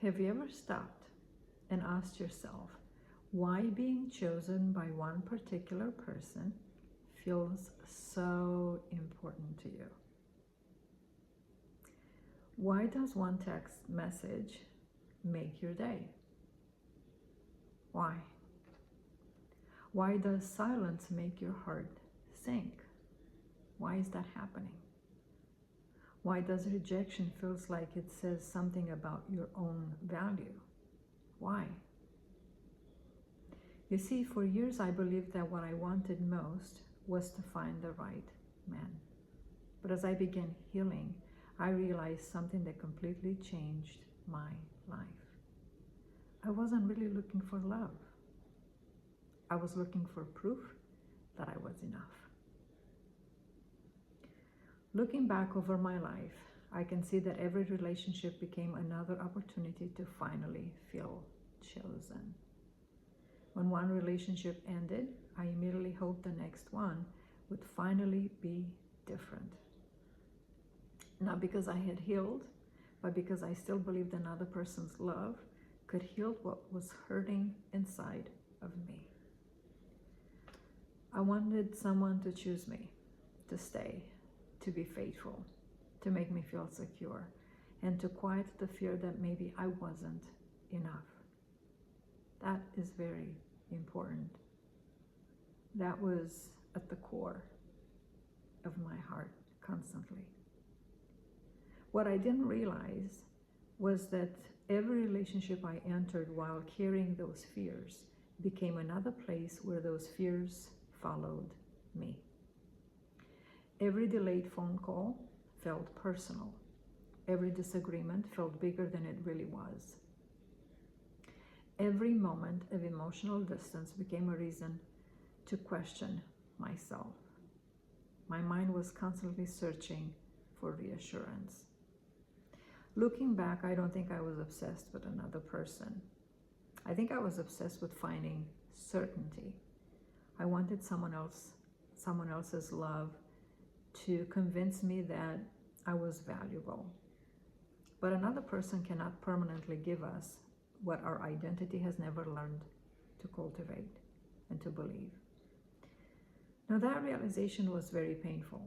Have you ever stopped and asked yourself why being chosen by one particular person feels so important to you? Why does one text message make your day? Why? Why does silence make your heart sink? Why is that happening? Why does rejection feels like it says something about your own value? Why? You see, for years I believed that what I wanted most was to find the right man. But as I began healing, I realized something that completely changed my life. I wasn't really looking for love. I was looking for proof that I was enough. Looking back over my life, I can see that every relationship became another opportunity to finally feel chosen. When one relationship ended, I immediately hoped the next one would finally be different. Not because I had healed, but because I still believed another person's love could heal what was hurting inside of me. I wanted someone to choose me, to stay, to be faithful, to make me feel secure, and to quiet the fear that maybe I wasn't enough. That is very important. That was at the core of my heart constantly. What I didn't realize was that every relationship I entered while carrying those fears became another place where those fears followed me. Every delayed phone call felt personal. Every disagreement felt bigger than it really was. Every moment of emotional distance became a reason to question myself. My mind was constantly searching for reassurance. Looking back, I don't think I was obsessed with another person. I think I was obsessed with finding certainty. I wanted someone else's love to convince me that I was valuable. But another person cannot permanently give us what our identity has never learned to cultivate and to believe. Now that realization was very painful,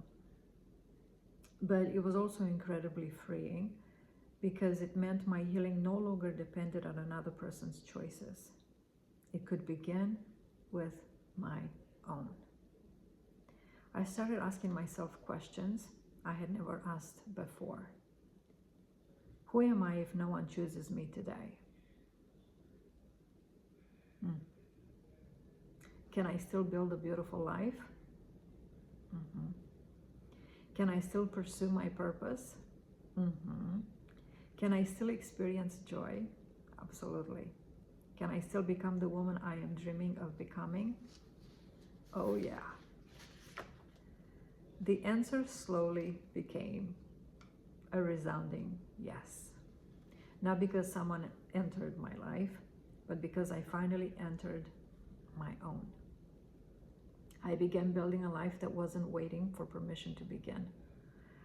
but it was also incredibly freeing because it meant my healing no longer depended on another person's choices. It could begin with my own. I started asking myself questions I had never asked before. Who am I if no one chooses me today? Can I still build a beautiful life? Can I still pursue my purpose? Can I still experience joy? Absolutely. Can I still become the woman I am dreaming of becoming? Oh yeah. The answer slowly became a resounding yes. Not because someone entered my life, but because I finally entered my own. I began building a life that wasn't waiting for permission to begin.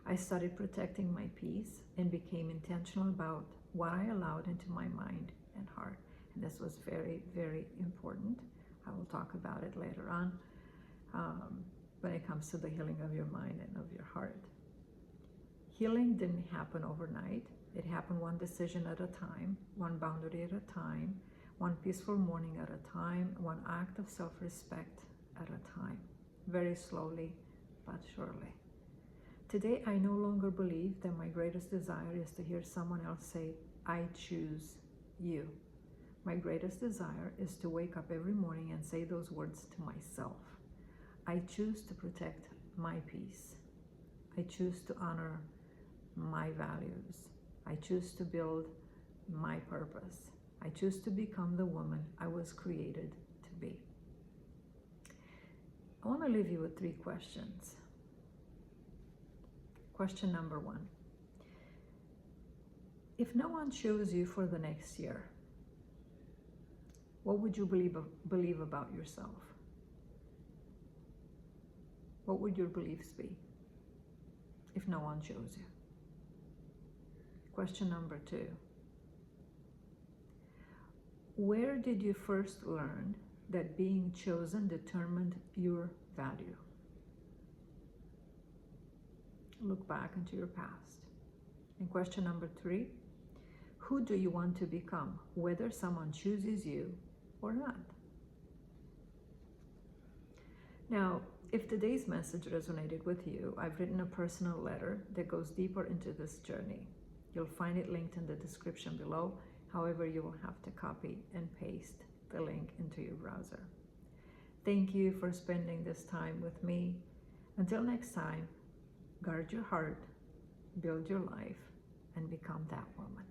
I started protecting my peace and became intentional about what I allowed into my mind and heart. And this was very, very important. I will talk about it later on when it comes to the healing of your mind and of your heart. Healing didn't happen overnight. It happened one decision at a time, one boundary at a time, one peaceful morning at a time, one act of self-respect at a time, very slowly but surely. Today, I no longer believe that my greatest desire is to hear someone else say, I choose you. My greatest desire is to wake up every morning and say those words to myself. I choose to protect my peace. I choose to honor my values. I choose to build my purpose. I choose to become the woman I was created to be. I want to leave you with 3 questions. Question number 1. If no one chose you for the next year, what would you believe about yourself? What would your beliefs be if no one chose you? Question number 2. Where did you first learn that being chosen determined your value? Look back into your past. And question number 3, who do you want to become, whether someone chooses you or not? Now, if today's message resonated with you, I've written a personal letter that goes deeper into this journey. You'll find it linked in the description below. However, you will have to copy and paste the link into your browser. Thank you for spending this time with me. Until next time, guard your heart, build your life, and become that woman.